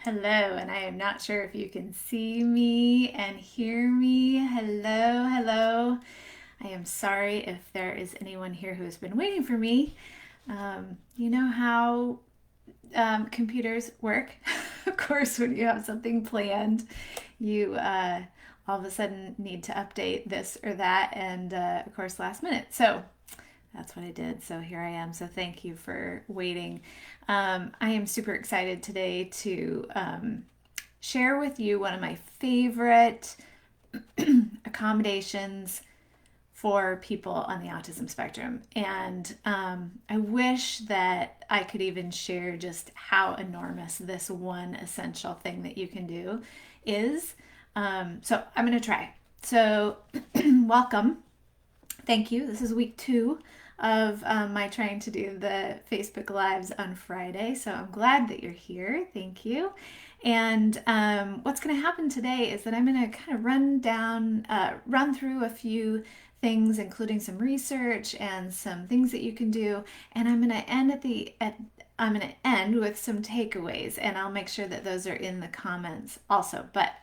Hello, and I am not sure if you can see me and hear me. Hello, hello. I am sorry if there is anyone here who has been waiting for me. You know how computers work. Of course, when you have something planned, you all of a sudden need to update this or that, and of course, last minute. So that's what I did. So here I am. So thank you for waiting. I am super excited today to share with you one of my favorite accommodations for people on the autism spectrum. And I wish that I could even share just how enormous this one essential thing that you can do is. So I'm going to try. So, welcome. Thank you. This is week 2 of my trying to do the Facebook Lives on Friday. So I'm glad that you're here. Thank you. And what's going to happen today is that I'm going to kind of run through a few things, including some research and some things that you can do. And I'm going to end with some takeaways, and I'll make sure that those are in the comments also. But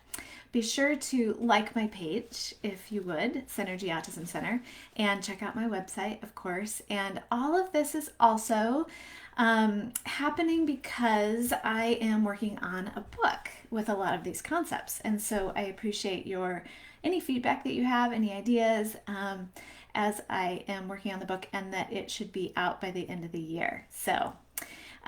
be sure to like my page if you would, Synergy Autism Center, and check out my website, of course. And all of this is also happening because I am working on a book with a lot of these concepts. And so I appreciate any feedback that you have, any ideas, as I am working on the book, and that it should be out by the end of the year. So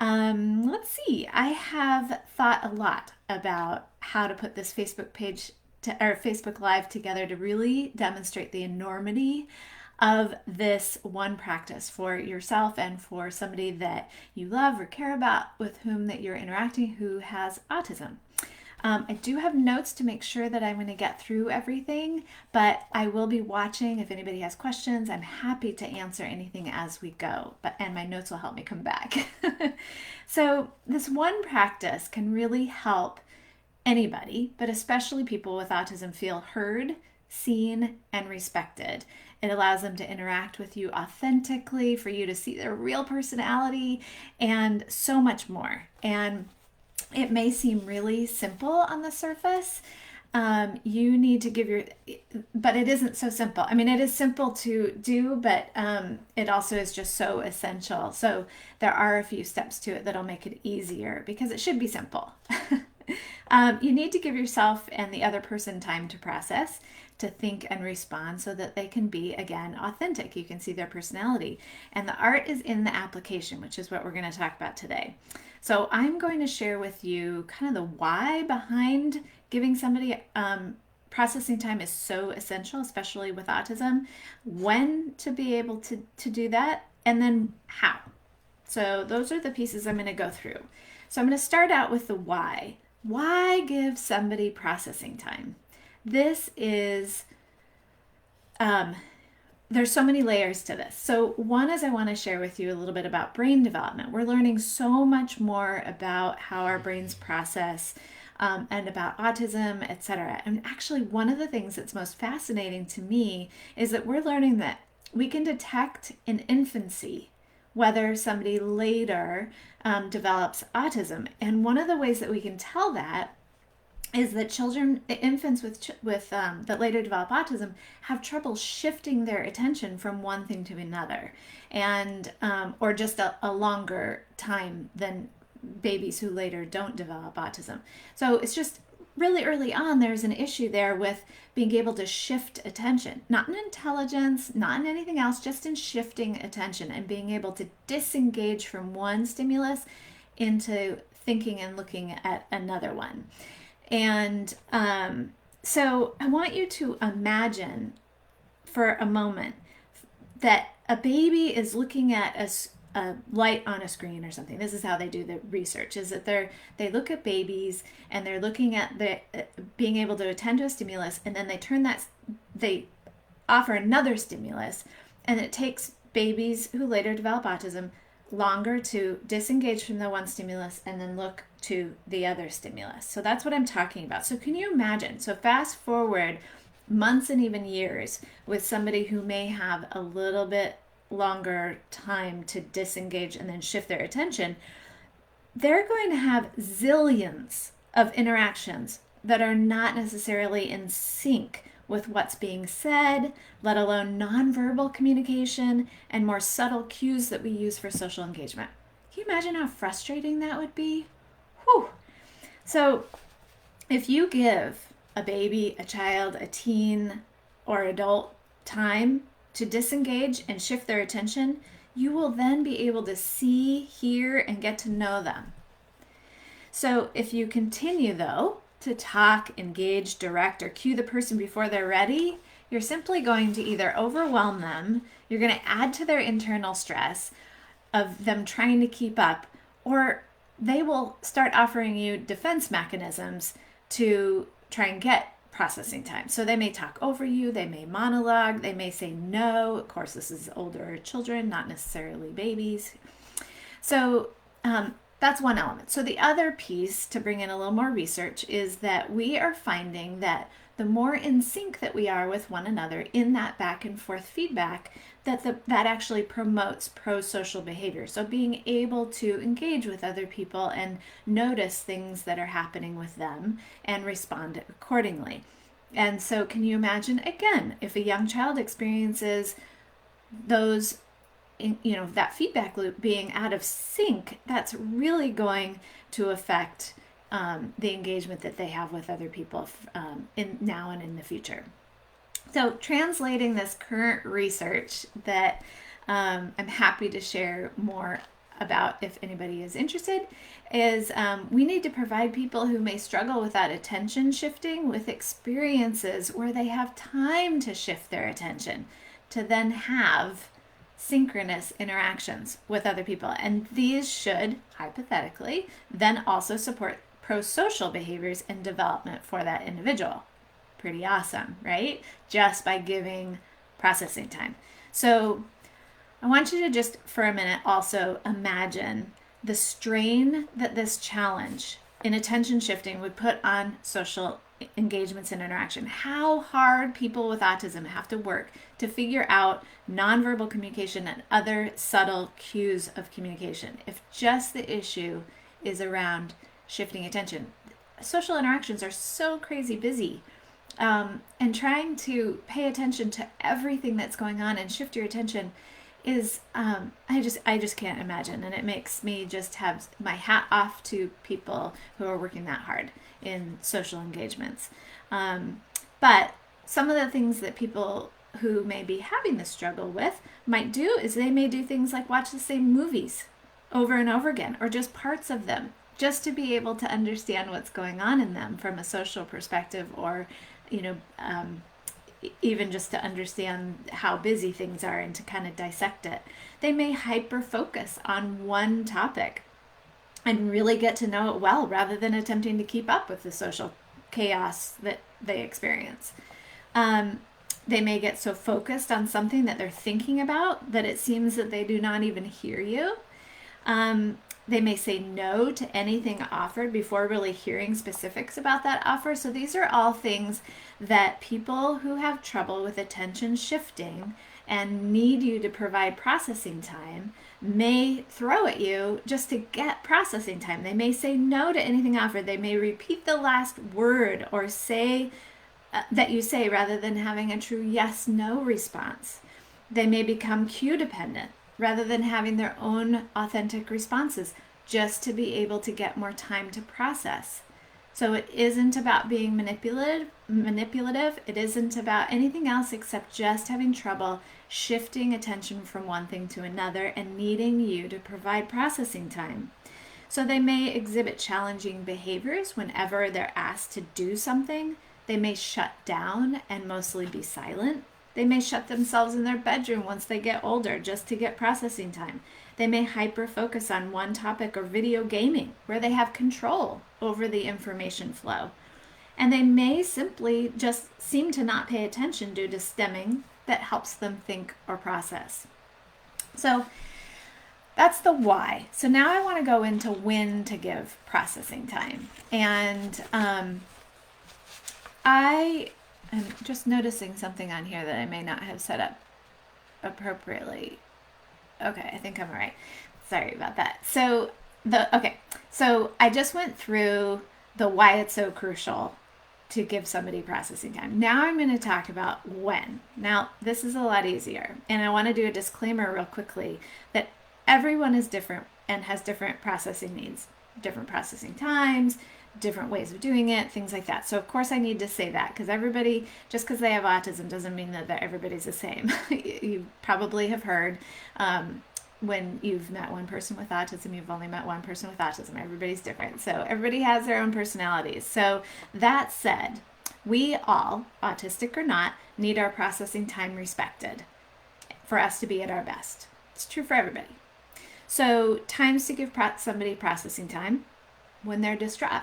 let's see. I have thought a lot about how to put this Facebook Live together to really demonstrate the enormity of this one practice for yourself and for somebody that you love or care about with whom that you're interacting who has autism. I do have notes to make sure that I'm going to get through everything, but I will be watching. If anybody has questions, I'm happy to answer anything as we go, and my notes will help me come back. So this one practice can really help anybody, but especially people with autism, feel heard, seen, and respected. It allows them to interact with you authentically, for you to see their real personality, and so much more. And it may seem really simple on the surface. You need to but it isn't so simple. I mean, it is simple to do, but it also is just so essential. So there are a few steps to it that'll make it easier, because it should be simple. You need to give yourself and the other person time to process, to think and respond, so that they can be, again, authentic. You can see their personality. And the art is in the application, which is what we're going to talk about today. So I'm going to share with you kind of the why behind giving somebody processing time is so essential, especially with autism, when to be able to do that, and then how. So those are the pieces I'm going to go through. So I'm going to start out with the why. Why give somebody processing time? This is, there's so many layers to this. So one is, I want to share with you a little bit about brain development. We're learning so much more about how our brains process, and about autism, etc. And actually, one of the things that's most fascinating to me is that we're learning that we can detect in infancy whether somebody later develops autism. And one of the ways that we can tell that is that infants that later develop autism, have trouble shifting their attention from one thing to another, and or just a longer time than babies who later don't develop autism. So it's just really early on, there's an issue there with being able to shift attention, not in intelligence, not in anything else, just in shifting attention and being able to disengage from one stimulus into thinking and looking at another one. And so I want you to imagine for a moment that a baby is looking at a light on a screen or something. This is how they do the research, is that they look at babies and they're looking at being able to attend to a stimulus, and then they offer another stimulus, and it takes babies who later develop autism longer to disengage from the one stimulus and then look to the other stimulus. So that's what I'm talking about. So can you imagine? So fast forward months and even years with somebody who may have a little bit longer time to disengage and then shift their attention. They're going to have zillions of interactions that are not necessarily in sync with what's being said, let alone nonverbal communication and more subtle cues that we use for social engagement. Can you imagine how frustrating that would be? Whew. So, if you give a baby, a child, a teen, or adult time to disengage and shift their attention, you will then be able to see, hear, and get to know them. So if you continue, though, to talk, engage, direct, or cue the person before they're ready, you're simply going to either overwhelm them, you're going to add to their internal stress of them trying to keep up, or they will start offering you defense mechanisms to try and get processing time. So they may talk over you, they may monologue, they may say no. Of course, this is older children, not necessarily babies. So that's one element. So the other piece, to bring in a little more research, is that we are finding that the more in sync that we are with one another in that back and forth feedback, that actually promotes pro-social behavior. So being able to engage with other people and notice things that are happening with them and respond accordingly. And so can you imagine, again, if a young child experiences those, that feedback loop being out of sync, that's really going to affect the engagement that they have with other people in now and in the future. So translating this current research that I'm happy to share more about if anybody is interested is we need to provide people who may struggle with that attention shifting with experiences where they have time to shift their attention to then have synchronous interactions with other people. And these should, hypothetically, then also support pro-social behaviors and development for that individual. Pretty awesome, right? Just by giving processing time. So I want you to just for a minute also imagine the strain that this challenge in attention shifting would put on social engagements and interaction. How hard people with autism have to work to figure out nonverbal communication and other subtle cues of communication. If just the issue is around shifting attention. Social interactions are so crazy busy. And trying to pay attention to everything that's going on and shift your attention is I just can't imagine, and it makes me just have my hat off to people who are working that hard in social engagements. But some of the things that people who may be having this struggle with might do is they may do things like watch the same movies over and over again, or just parts of them, just to be able to understand what's going on in them from a social perspective, or even just to understand how busy things are and to kind of dissect it. They may hyper focus on one topic and really get to know it well rather than attempting to keep up with the social chaos that they experience. They may get so focused on something that they're thinking about that it seems that they do not even hear you. They may say no to anything offered before really hearing specifics about that offer. So these are all things that people who have trouble with attention shifting and need you to provide processing time may throw at you just to get processing time. They may say no to anything offered. They may repeat the last word or say that you say rather than having a true yes/no response. They may become cue dependent rather than having their own authentic responses, just to be able to get more time to process. So it isn't about being manipulative. It isn't about anything else except just having trouble shifting attention from one thing to another and needing you to provide processing time. So they may exhibit challenging behaviors whenever they're asked to do something. They may shut down and mostly be silent. They may shut themselves in their bedroom once they get older just to get processing time. They may hyper-focus on one topic or video gaming where they have control over the information flow. And they may simply just seem to not pay attention due to stemming that helps them think or process. So that's the why. So now I want to go into when to give processing time. And I am just noticing something on here that I may not have set up appropriately. Okay, I think I'm all right. Sorry about that. So I just went through the why it's so crucial to give somebody processing time. Now I'm going to talk about when. Now, this is a lot easier. And I want to do a disclaimer real quickly that everyone is different and has different processing needs, different processing times, different ways of doing it, things like that. So, of course, I need to say that because everybody, just because they have autism, doesn't mean that everybody's the same. You probably have heard when you've met one person with autism, you've only met one person with autism. Everybody's different. So everybody has their own personalities. So that said, we all, autistic or not, need our processing time respected for us to be at our best. It's true for everybody. So times to give somebody processing time when they're distraught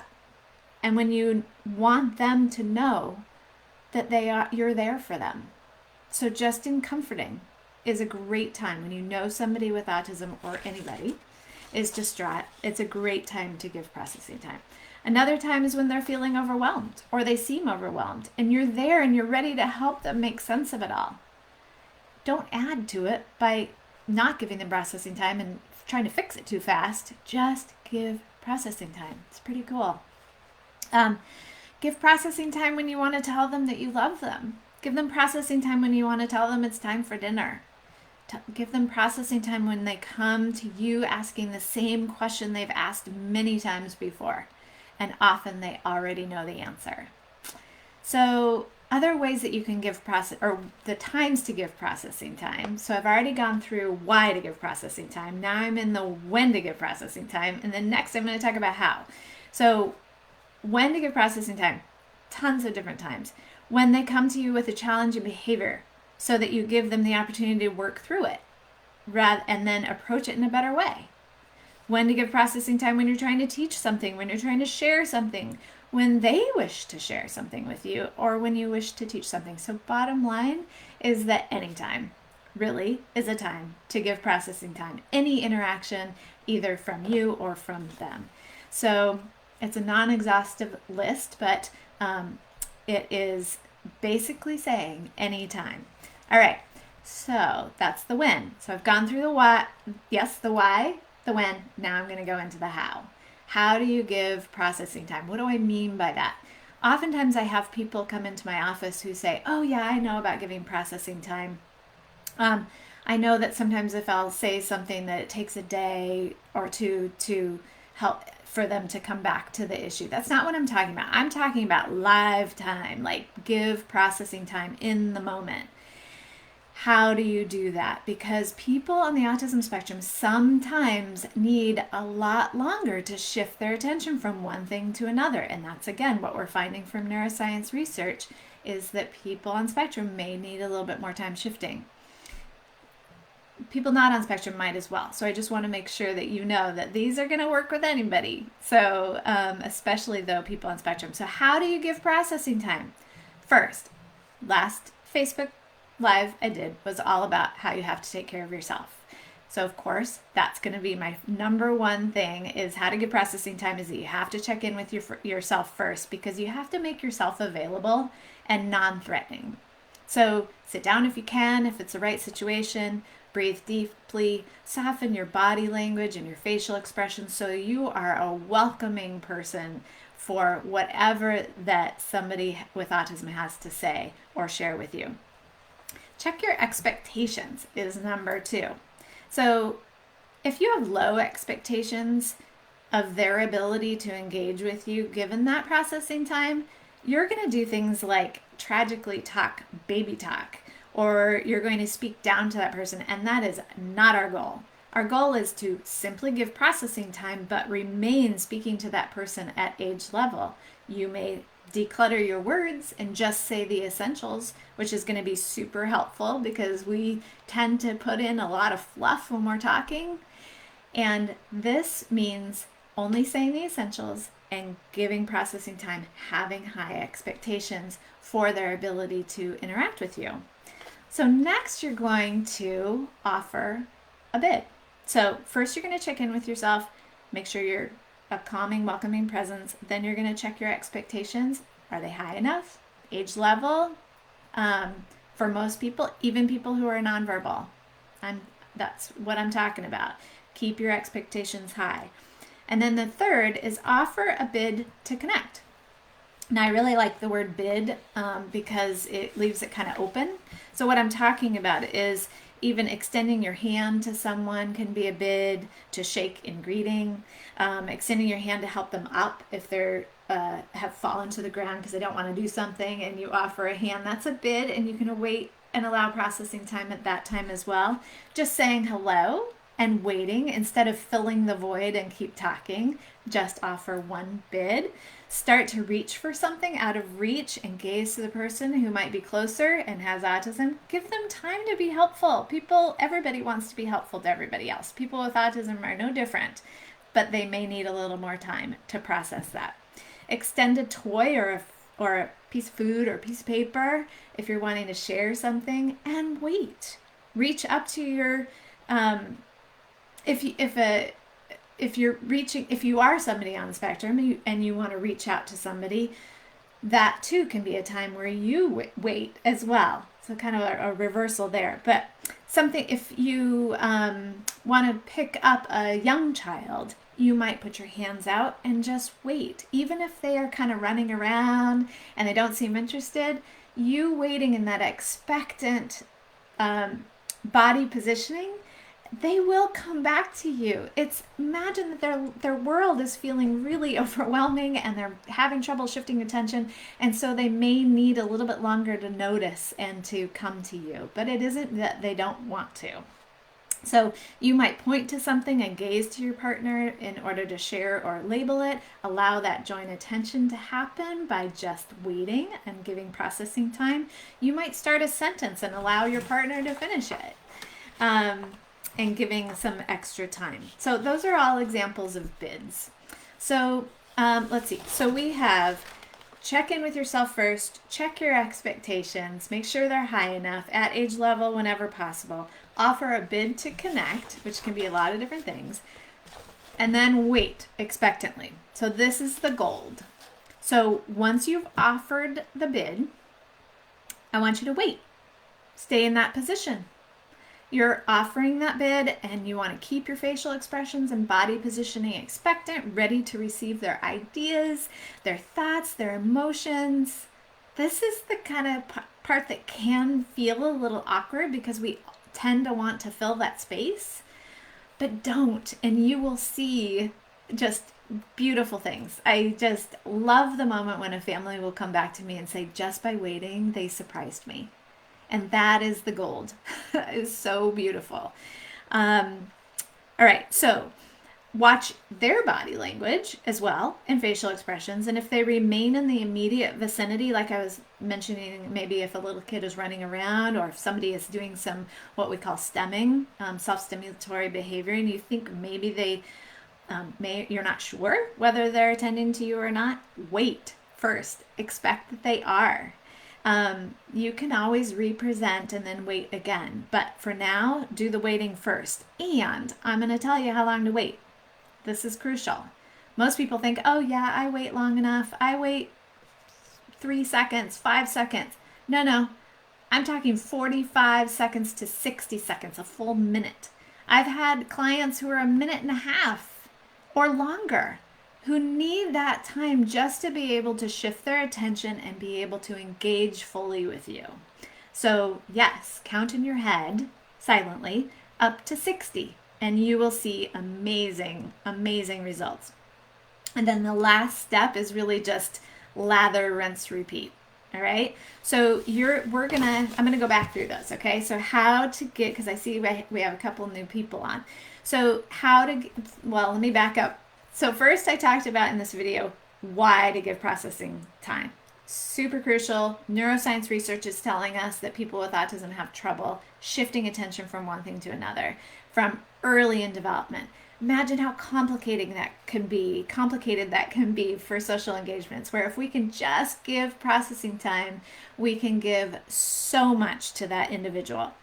and when you want them to know that you're there for them. So just in comforting is a great time when you know somebody with autism or anybody is distraught. It's a great time to give processing time. Another time is when they're feeling overwhelmed or they seem overwhelmed and you're there and you're ready to help them make sense of it all. Don't add to it by not giving them processing time and trying to fix it too fast. Just give processing time. It's pretty cool. Give processing time when you want to tell them that you love them. Give them processing time when you want to tell them it's time for dinner. Give them processing time when they come to you asking the same question they've asked many times before, and often they already know the answer. So other ways that you can give or the times to give processing time. So I've already gone through why to give processing time. Now I'm in the when to give processing time, and then next I'm going to talk about how. So when to give processing time, tons of different times. When they come to you with a challenging behavior, so that you give them the opportunity to work through it and then approach it in a better way. When to give processing time when you're trying to teach something, when you're trying to share something, when they wish to share something with you, or when you wish to teach something. So bottom line is that anytime really is a time to give processing time. Any interaction, either from you or from them. So it's a non-exhaustive list, but it is basically saying anytime. All right, so that's the when. So I've gone through the what, yes, the why, the when. Now I'm going to go into the how. How do you give processing time? What do I mean by that? Oftentimes I have people come into my office who say, oh yeah, I know about giving processing time. I know that sometimes if I'll say something that it takes a day or two to help for them to come back to the issue. That's not what I'm talking about. I'm talking about live time, like give processing time in the moment. How do you do that? Because people on the autism spectrum sometimes need a lot longer to shift their attention from one thing to another. And that's, again, what we're finding from neuroscience research is that people on spectrum may need a little bit more time shifting. People not on spectrum might as well. So I just want to make sure that you know that these are going to work with anybody. So especially though people on spectrum. So how do you give processing time? First, last Facebook Live I did was all about how you have to take care of yourself. So of course, that's going to be my number one thing is how to give processing time is that you have to check in with yourself first because you have to make yourself available and non-threatening. So sit down if you can, if it's the right situation, breathe deeply, soften your body language and your facial expressions so you are a welcoming person for whatever that somebody with autism has to say or share with you. Check your expectations is number 2. So if you have low expectations of their ability to engage with you, given that processing time, you're going to do things like tragically talk baby talk, or you're going to speak down to that person, and that is not our goal. Our goal is to simply give processing time, but remain speaking to that person at age level. You may declutter your words and just say the essentials, which is going to be super helpful because we tend to put in a lot of fluff when we're talking. And this means only saying the essentials and giving processing time, having high expectations for their ability to interact with you. So next you're going to offer a bid. So first you're going to check in with yourself, make sure you're a calming, welcoming presence. Then you're going to check your expectations. Are they high enough? Age level? For most people, even people who are nonverbal. That's what I'm talking about. Keep your expectations high. And then the third is offer a bid to connect. Now, I really like the word bid because it leaves it kind of open. So what I'm talking about is even extending your hand to someone can be a bid, to shake in greeting, extending your hand to help them up if they're have fallen to the ground because they don't want to do something, and you offer a hand. That's a bid, and you can wait and allow processing time at that time as well. Just saying hello and waiting instead of filling the void and keep talking. Just offer one bid. Start to reach for something out of reach and gaze to the person who might be closer and has autism. Give them time to be helpful. Everybody wants to be helpful to everybody else. People with autism are no different, but they may need a little more time to process that. Extend a toy or a piece of food or a piece of paper if you're wanting to share something, and wait. Reach up to your if you are somebody on the spectrum and you want to reach out to somebody, that too can be a time where you wait as well. So kind of a reversal there. But something, if you want to pick up a young child, you might put your hands out and just wait. Even if they are kind of running around and they don't seem interested, you waiting in that expectant body positioning, they will come back to you. Imagine that their world is feeling really overwhelming and they're having trouble shifting attention, and so they may need a little bit longer to notice and to come to you. But it isn't that they don't want to. So you might point to something and gaze to your partner in order to share or label it. Allow that joint attention to happen by just waiting and giving processing time. You might start a sentence and allow your partner to finish it. And giving some extra time. So those are all examples of bids. So let's see. So we have check in with yourself first, check your expectations, make sure they're high enough at age level whenever possible, offer a bid to connect, which can be a lot of different things, and then wait expectantly. So this is the gold. So once you've offered the bid, I want you to wait. Stay in that position. You're offering that bid and you want to keep your facial expressions and body positioning expectant, ready to receive their ideas, their thoughts, their emotions. This is the kind of part that can feel a little awkward because we tend to want to fill that space, but don't, and you will see just beautiful things. I just love the moment when a family will come back to me and say, just by waiting, they surprised me. And that is the gold. It's so beautiful. All right, so watch their body language as well and facial expressions. And if they remain in the immediate vicinity, like I was mentioning, maybe if a little kid is running around or if somebody is doing some what we call stemming, self-stimulatory behavior, and you think maybe they you're not sure whether they're attending to you or not, wait first. Expect that they are. You can always represent and then wait again. But for now, do the waiting first. And I'm going to tell you how long to wait. This is crucial. Most people think, oh yeah, I wait long enough. I wait 3 seconds, 5 seconds. No. I'm talking 45 seconds to 60 seconds, a full minute. I've had clients who are a minute and a half or longer, who need that time just to be able to shift their attention and be able to engage fully with you. So yes, count in your head silently up to 60 and you will see amazing, amazing results. And then the last step is really just lather, rinse, repeat. All right. So I'm going to go back through those. Okay. So how to get, because I see we have a couple new people on. So let me back up. So first I talked about in this video why to give processing time. Super crucial. Neuroscience research is telling us that people with autism have trouble shifting attention from one thing to another from early in development. Imagine how complicated that can be for social engagements, where if we can just give processing time, we can give so much to that individual.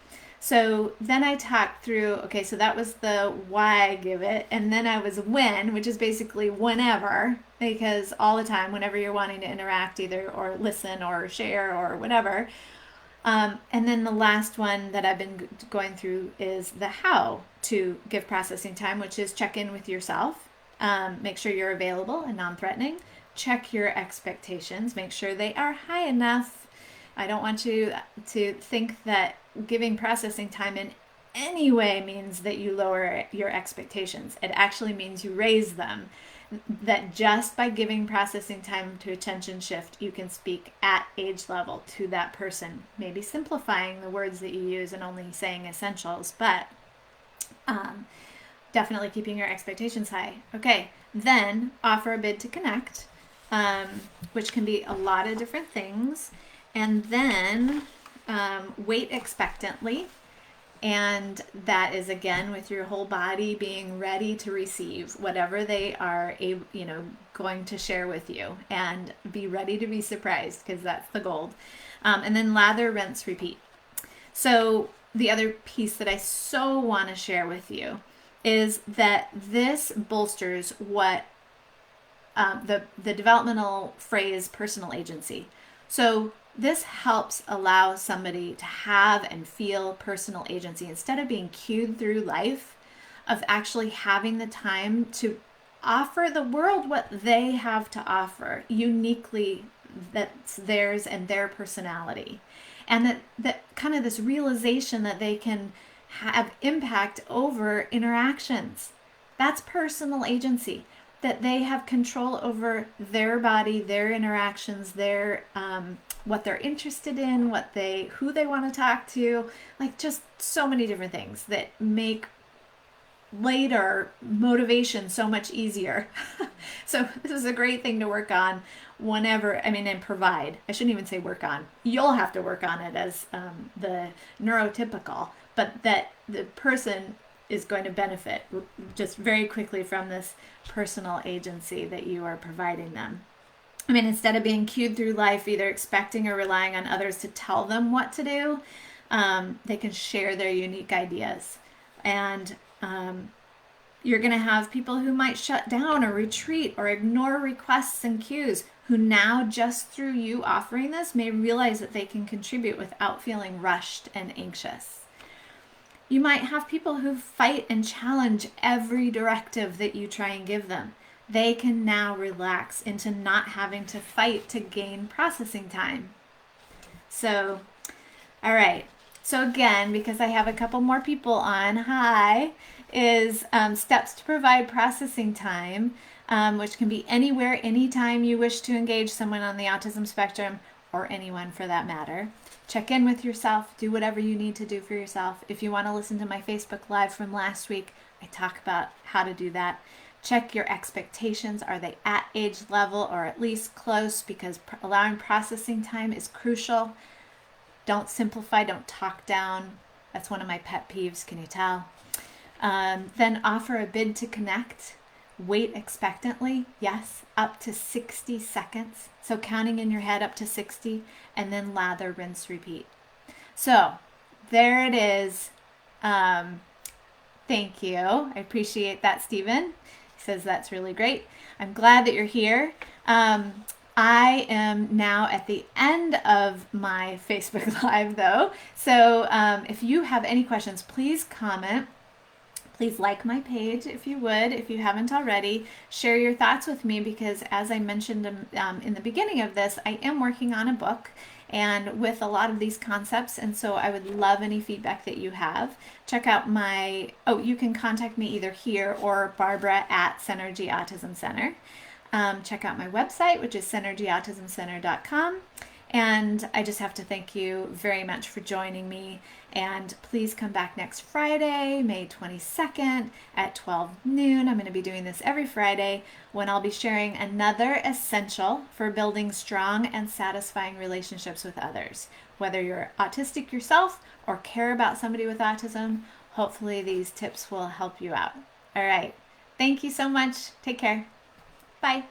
So then I talked through, okay, so that was the why I give it. And then I was when, which is basically whenever, because all the time, whenever you're wanting to interact either or listen or share or whatever. And then the last one that I've been going through is the how to give processing time, which is check in with yourself Make sure you're available and non-threatening. Check your expectations. Make sure they are high enough. I don't want you to think that giving processing time in any way means that you lower your expectations. It actually means you raise them. That just by giving processing time to attention shift, you can speak at age level to that person. Maybe simplifying the words that you use and only saying essentials, but definitely keeping your expectations high. Okay, then offer a bid to connect, which can be a lot of different things. And then wait expectantly. And that is, again, with your whole body being ready to receive whatever they are going to share with you, and be ready to be surprised, because that's the gold. And then lather, rinse, repeat. So the other piece that I so want to share with you is that this bolsters what the developmental phrase personal agency. So this helps allow somebody to have and feel personal agency instead of being cued through life, of actually having the time to offer the world what they have to offer uniquely, that's theirs and their personality. And that kind of this realization that they can have impact over interactions. That's personal agency, that they have control over their body, their interactions, their what they're interested in, who they want to talk to, like just so many different things that make later motivation so much easier. So this is a great thing to work on and provide. I shouldn't even say work on. You'll have to work on it as the neurotypical, but that the person is going to benefit just very quickly from this personal agency that you are providing them. Instead of being cued through life, either expecting or relying on others to tell them what to do, they can share their unique ideas. And you're going to have people who might shut down or retreat or ignore requests and cues, who now, just through you offering this, may realize that they can contribute without feeling rushed and anxious. You might have people who fight and challenge every directive that you try and give them. They can now relax into not having to fight to gain processing time. So, all right. So again, because I have a couple more people on, is steps to provide processing time, which can be anywhere, anytime you wish to engage someone on the autism spectrum, or anyone for that matter. Check in with yourself. Do whatever you need to do for yourself. If you want to listen to my Facebook Live from last week, I talk about how to do that. Check your expectations. Are they at age level or at least close? Because allowing processing time is crucial. Don't simplify. Don't talk down. That's one of my pet peeves. Can you tell? Then offer a bid to connect. Wait expectantly. Yes, up to 60 seconds. So counting in your head up to 60, and then lather, rinse, repeat. So there it is. Thank you. I appreciate that, Stephen. He says that's really great. I'm glad that you're here. I am now at the end of my Facebook Live, though. So if you have any questions, please comment. Please like my page if you would, if you haven't already. Share your thoughts with me, because as I mentioned in the beginning of this, I am working on a book and with a lot of these concepts, and so I would love any feedback that you have. Check out you can contact me either here or Barbara at Synergy Autism Center. Check out my website, which is synergyautismcenter.com. And I just have to thank you very much for joining me. And please come back next Friday, May 22nd at 12 noon. I'm going to be doing this every Friday, when I'll be sharing another essential for building strong and satisfying relationships with others. Whether you're autistic yourself or care about somebody with autism, hopefully these tips will help you out. All right. Thank you so much. Take care. Bye.